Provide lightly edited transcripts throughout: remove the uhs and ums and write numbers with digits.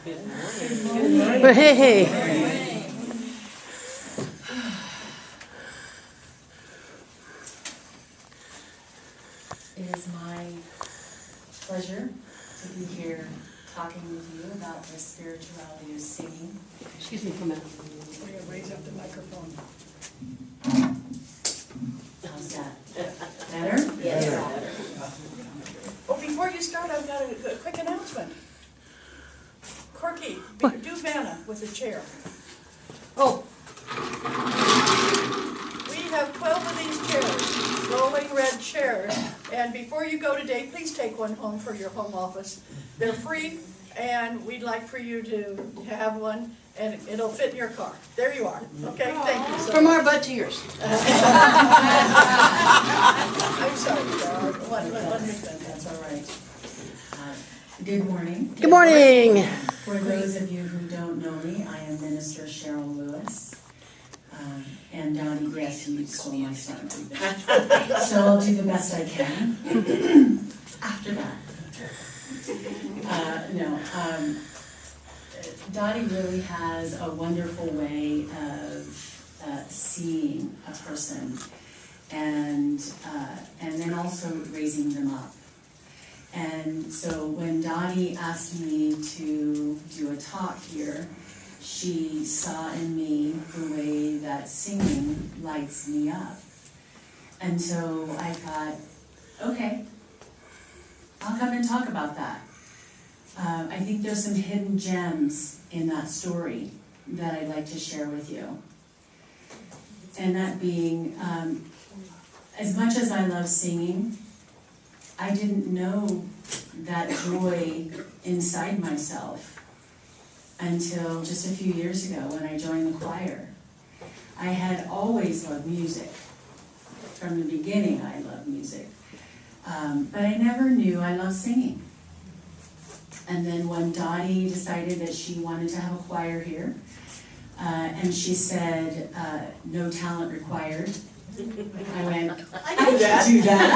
Hey. It is my pleasure to be here talking with you about the spirituality of singing. Excuse me for a minute. We're going to raise up the microphone. How's that? Better? Yes. Better. Well, before you start, I've got a quick announcement. Corky, do Vanna with a chair. Oh, We have 12 of these chairs, rolling red chairs, and before you go today, please take one home for your home office. They're free, and we'd like for you to have one, and it'll fit in your car. There you are. Okay, thank you so from much. our butt to yours. I'm sorry, Darrell. One minute. That's all right. Good morning. Good morning. For those of you who don't know me, I am Minister Cheryl Lewis. And Donnie, yes, you stole my sermon. So I'll do the best I can after that. Dottie really has a wonderful way of seeing a person and then also raising them up. And so when Dottie asked me to do a talk here, she saw in me the way that singing lights me up. And so I thought, okay, I'll come and talk about that. I think there's some hidden gems in that story that I'd like to share with you. And that being, as much as I love singing, I didn't know that joy inside myself until just a few years ago when I joined the choir. I had always loved music. From the beginning I loved music. But I never knew I loved singing. And then when Dottie decided that she wanted to have a choir here, and she said, no talent required, I went, I can do that.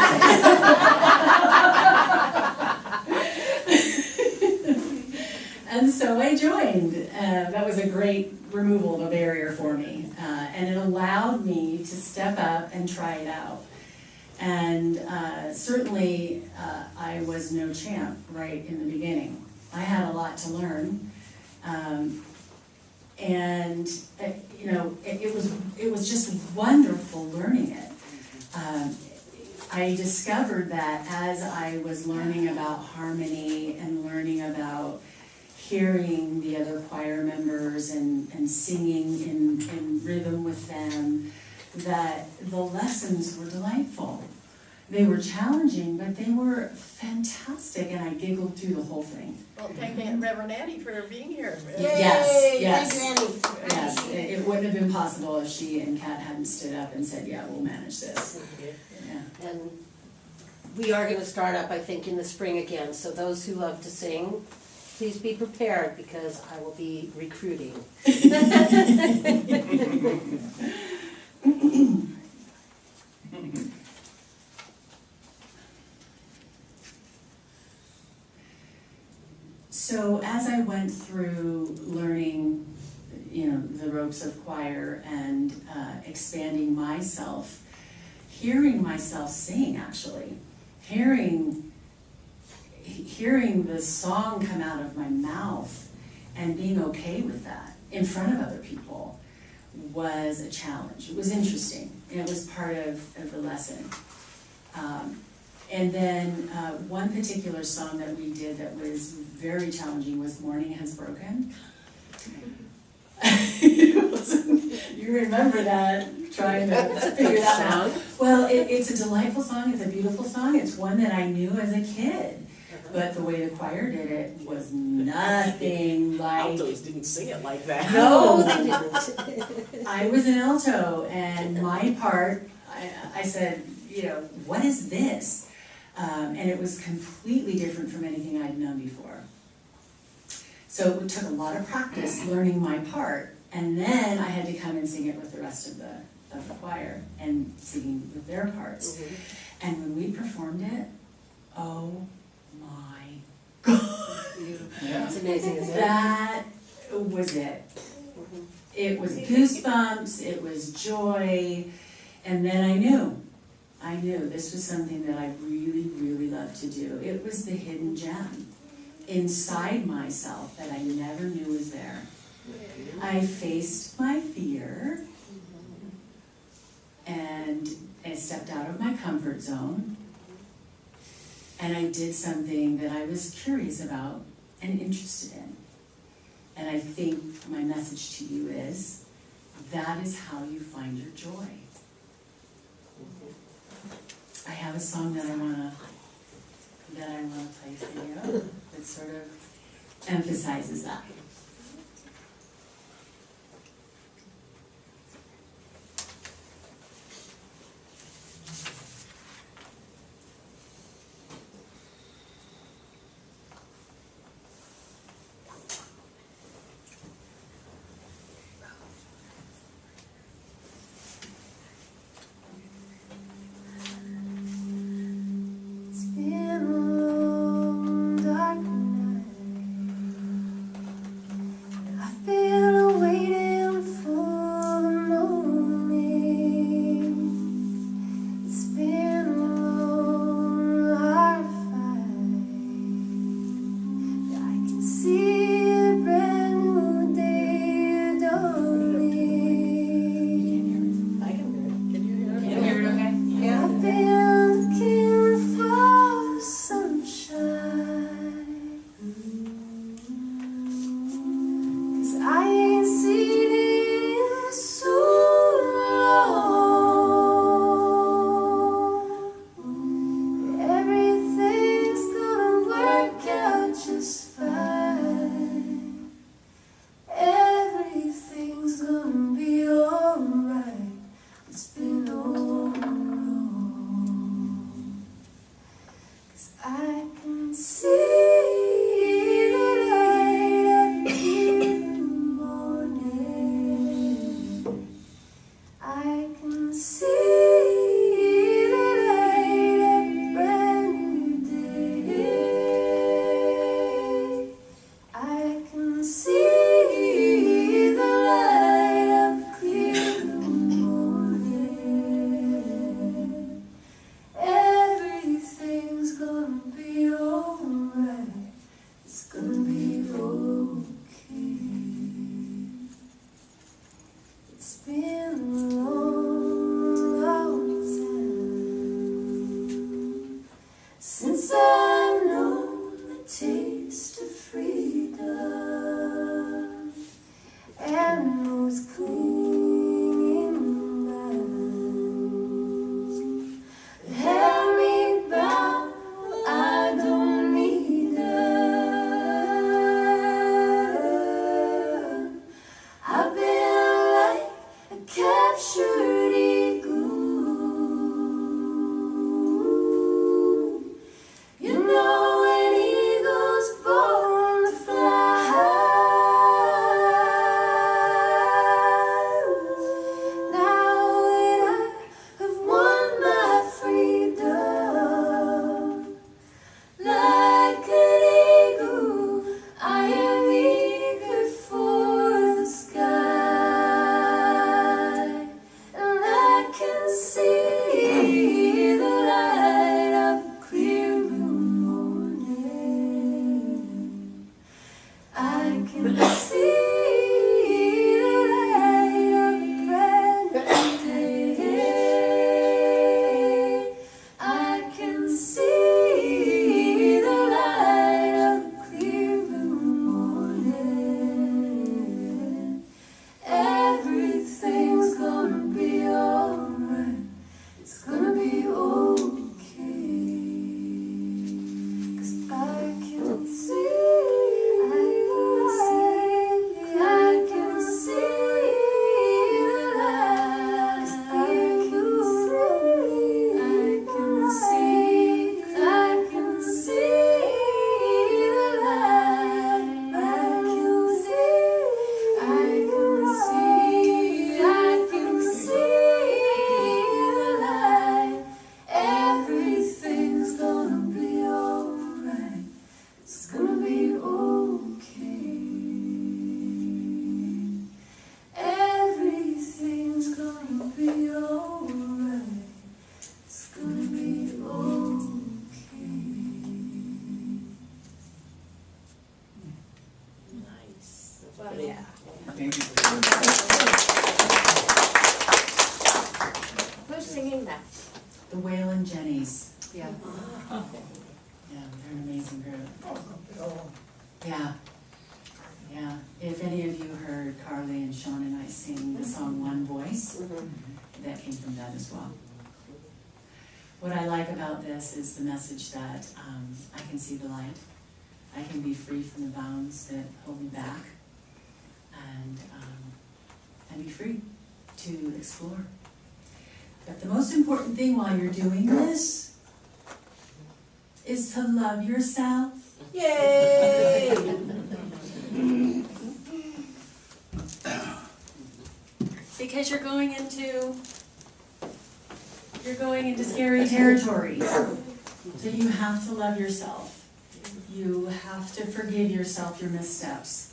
And so I joined. That was a great removal of a barrier for me. And it allowed me to step up and try it out. And certainly I was no champ right in the beginning. I had a lot to learn. And it was just wonderful learning it. I discovered that as I was learning about harmony and learning about hearing the other choir members and singing in rhythm with them, that the lessons were delightful. They were challenging, but they were fantastic, and I giggled through the whole thing. Well, thank Reverend Annie for being here. Yes. Thank you, Annie. Yes, it wouldn't have been possible if she and Kat hadn't stood up and said, yeah, we'll manage this. Yeah. And we are going to start up, I think, in the spring again. So those who love to sing, please be prepared because I will be recruiting. So as I went through learning, the ropes of choir and expanding myself, hearing myself sing, actually, hearing the song come out of my mouth and being okay with that in front of other people was a challenge. It was interesting. It was part of the lesson. And then one particular song that we did that was very challenging was Morning Has Broken. You remember that, trying to figure that out. Well, it's a delightful song, it's a beautiful song, it's one that I knew as a kid. But the way the choir did it was nothing like... Altos didn't sing it like that. No, they didn't. I was an alto, and my part, I said, what is this? And it was completely different from anything I'd known before. So it took a lot of practice learning my part, and then I had to come and sing it with the rest of the choir and singing with their parts. Mm-hmm. And when we performed it, oh my God. It's amazing, isn't it? That was it. It was goosebumps, it was joy, and then I knew this was something that I really, really loved to do. It was the hidden gem inside myself that I never knew was there. I faced my fear, and I stepped out of my comfort zone, and I did something that I was curious about and interested in. And I think my message to you is, that is how you find your joy. I have a song that I wanna play for you that sort of emphasizes that. Well, Yeah. Thank you. Who's singing that? The Waylon Jennies. Yeah. Yeah, they're an amazing group. Yeah. Yeah. If any of you heard Carly and Sean and I sing the song One Voice, that came from that as well. What I like about this is the message that I can see the light. I can be free from the bounds that hold me back, and be free to explore. But the most important thing while you're doing this is to love yourself. Yay! Because you're going into scary territory. So you have to love yourself. You have to forgive yourself your missteps.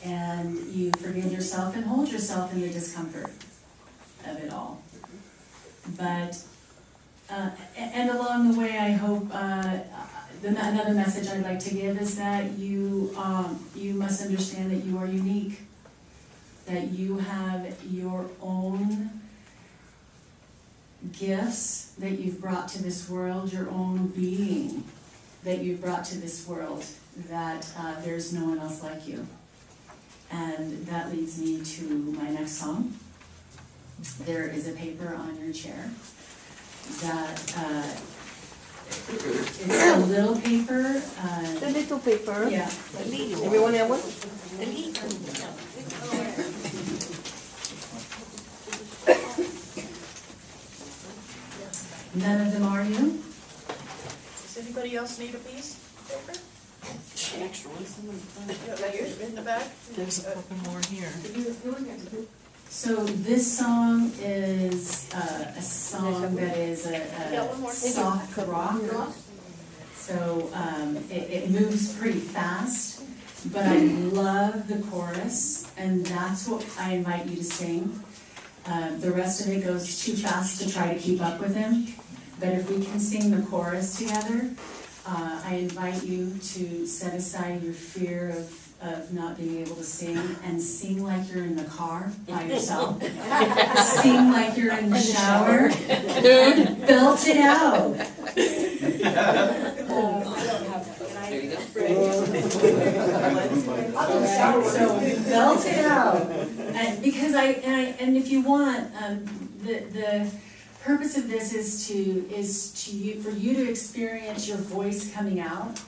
And you forgive yourself and hold yourself in the discomfort of it all. But, and along the way, I hope, another message I'd like to give is that you must understand that you are unique. That you have your own gifts that you've brought to this world, your own being that you've brought to this world, that there's no one else like you. And that leads me to my next song. There is a paper on your chair that it's a little paper. The little paper. Yeah. Everyone have one? The little. None of them are you? Does anybody else need a piece of paper? Extra one. In the back? There's a couple more here. So this song is a song that is Yeah, one more. a soft rock. So it moves pretty fast, but I love the chorus, and that's what I invite you to sing. The rest of it goes too fast to try to keep up with him, but if we can sing the chorus together, I invite you to set aside your fear of not being able to sing and sing like you're in the car by yourself. Sing like you're in the shower. And belt it out. There you go. So belt it out. And because and if you want, the purpose of this is for you to experience your voice coming out,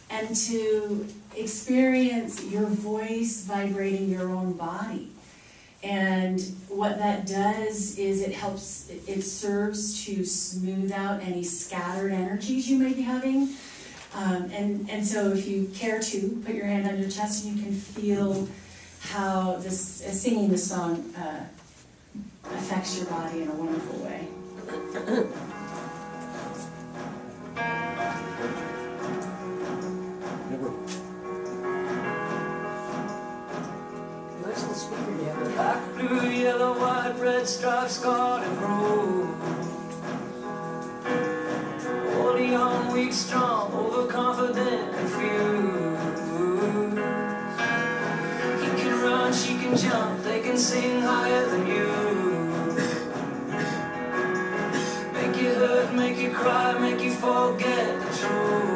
and to experience your voice vibrating your own body. And what that does is it serves to smooth out any scattered energies you may be having. And so if you care to, put your hand on your chest and you can feel how singing this song affects your body in a wonderful way. Where's the speaker there? Black, blue, yellow, white, red, striped, scarlet, and blue. Holding young, weak, strong, overconfident, confused. He can run, she can jump, they can sing higher than you. Make you hurt, make you cry, make you forget the truth.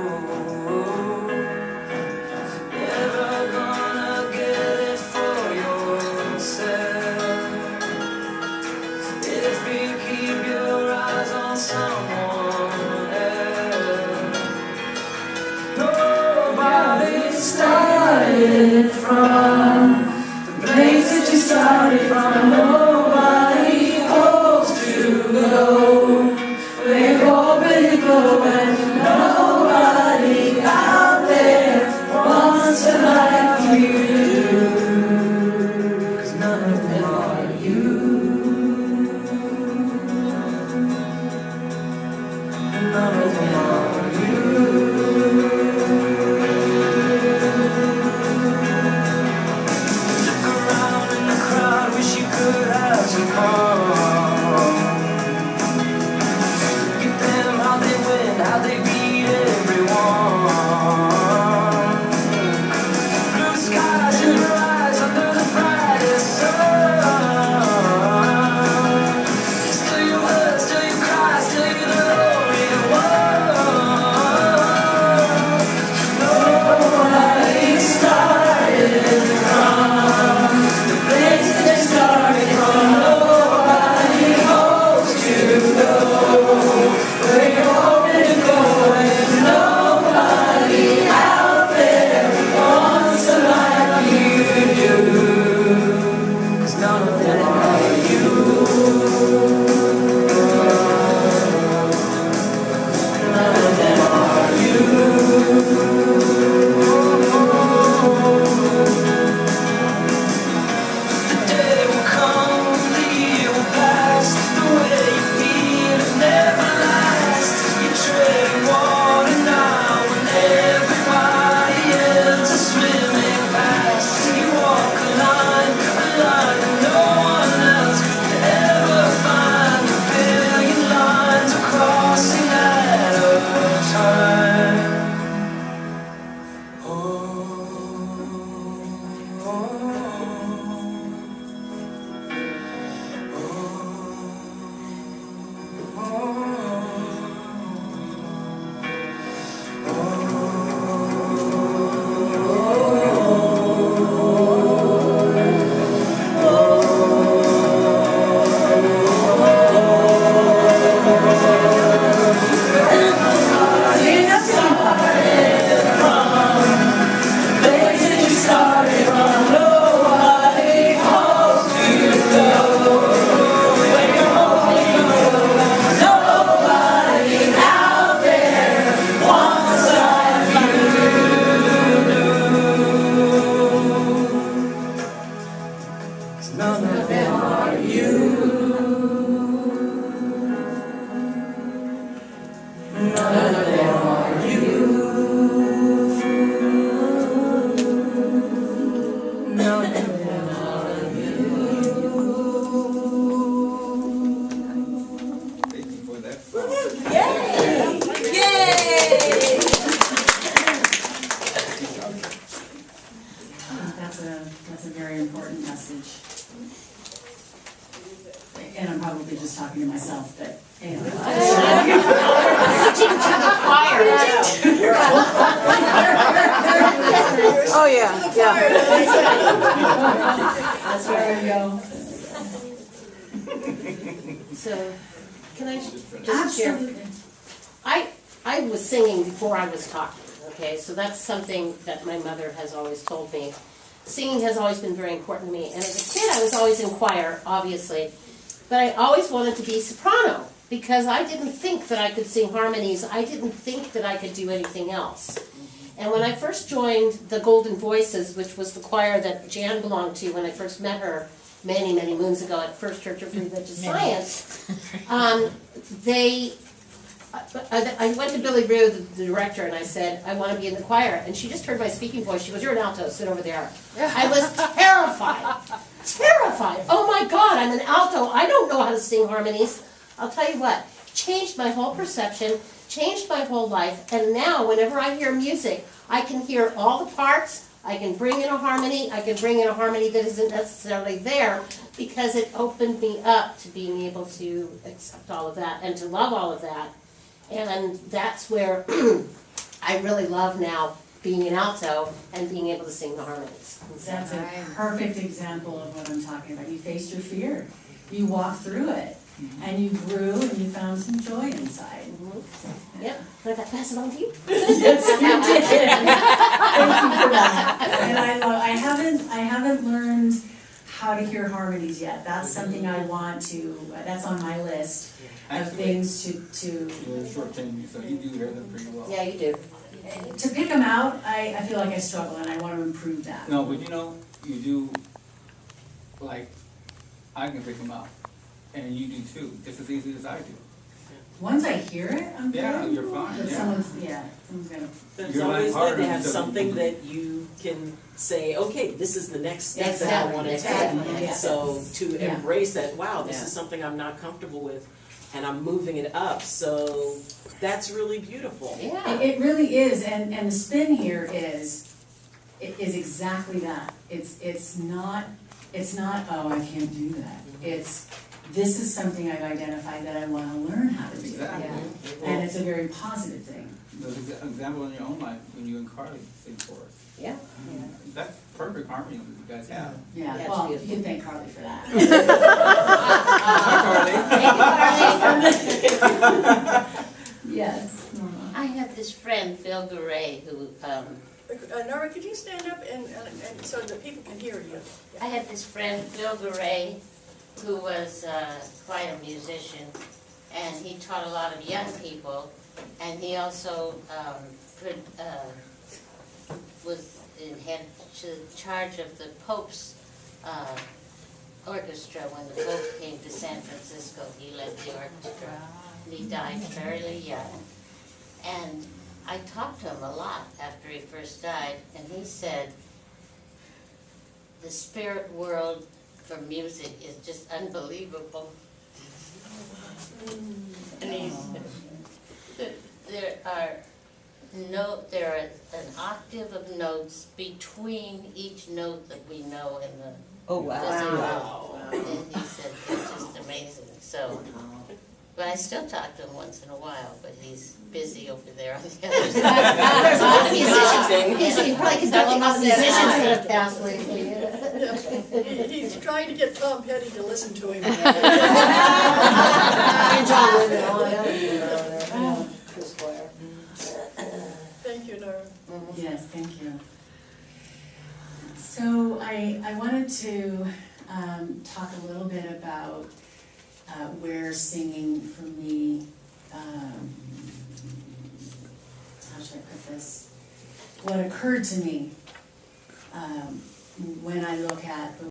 Never gonna get it for yourself if you keep your eyes on someone else. Nobody started from the place that you started from. Nobody hopes to go where you're already going. Nobody out there wants a life for you to do, 'cause none of them are you. None of them are you. that's a very important message. And I'm probably just talking to myself, but anyway. Preaching to the choir. Oh, yeah, yeah. That's where we go. So, can I just share? Absolutely. I was singing before I was talking, okay? So that's something that my mother has always told me. Singing has always been very important to me. And as a kid, I was always in choir, obviously. But I always wanted to be soprano because I didn't think that I could sing harmonies. I didn't think that I could do anything else. And when I first joined the Golden Voices, which was the choir that Jan belonged to when I first met her many, many moons ago at First Church of Religious Science, I went to Billy Rue, the director, and I said, I want to be in the choir. And she just heard my speaking voice. She goes, you're an alto, sit over there. I was terrified. Terrified. Oh my God, I'm an alto. I don't know how to sing harmonies. I'll tell you what, changed my whole perception, changed my whole life, and now whenever I hear music, I can hear all the parts, I can bring in a harmony, I can bring in a harmony that isn't necessarily there, because it opened me up to being able to accept all of that and to love all of that. And that's where I really love now being an alto and being able to sing the harmonies. That's a perfect example of what I'm talking about. You faced your fear. You walked through it. And you grew and you found some joy inside. Mm-hmm. Yep. Can I pass it on to you? Yes, you did. Thank you for that. And I haven't learned how to hear harmonies yet. That's something I want to, that's on my list of things to You're a short tenure, so you do hear them pretty well. Yeah, you do. to pick them out. I feel like I struggle and I want to improve that. No, but you know, you do, like, I can pick them out, and you do too, just as easy as I do. Once I hear it, I'm good. Yeah, you're fine, But yeah. someone's gonna. But it's You're like always harder good to have than something something. that you can say, okay, this is the next step that I Exactly, want to exactly, take. yeah. So to Yeah. embrace that, wow, this Yeah. is something I'm not comfortable with, and I'm moving it up, so that's really beautiful. Yeah. It really is, and the spin here is exactly that. It's not, oh, I can't do that. It's, this is something I've identified that I want to learn how to do. Exactly. And it's a very positive thing. The example in your own life, when you and Carly sing for us. Yeah. That's perfect harmony that you guys have. Yeah, Yeah, well, it's you can thank Carly for that. Hi, Carly. Yes. I have this friend, Phil Garay, who, Nora, could you stand up and so that people can hear you? I had this friend, Phil Garay, who was quite a musician, and he taught a lot of young people, and he also was in charge of the Pope's orchestra when the Pope came to San Francisco. He led the orchestra, and he died fairly young. And I talked to him a lot after he first died, and he said, the spirit world for music is just unbelievable. And there are an octave of notes between each note that we know in the. Oh, wow. Wow. And he said, it's just amazing, so. But I still talk to him once in a while, but he's busy over there on the other side. There's a lot of musicians. Yeah. He's probably conducting all the musicians that have passed lately. He's trying to get Tom Petty to listen to him. And John Lennon, all the other people over there. Chris Boyer. Thank you, Nora. Yes, thank you. So I wanted to talk a little bit about where singing for me, how should I put this? What occurred to me when I look at the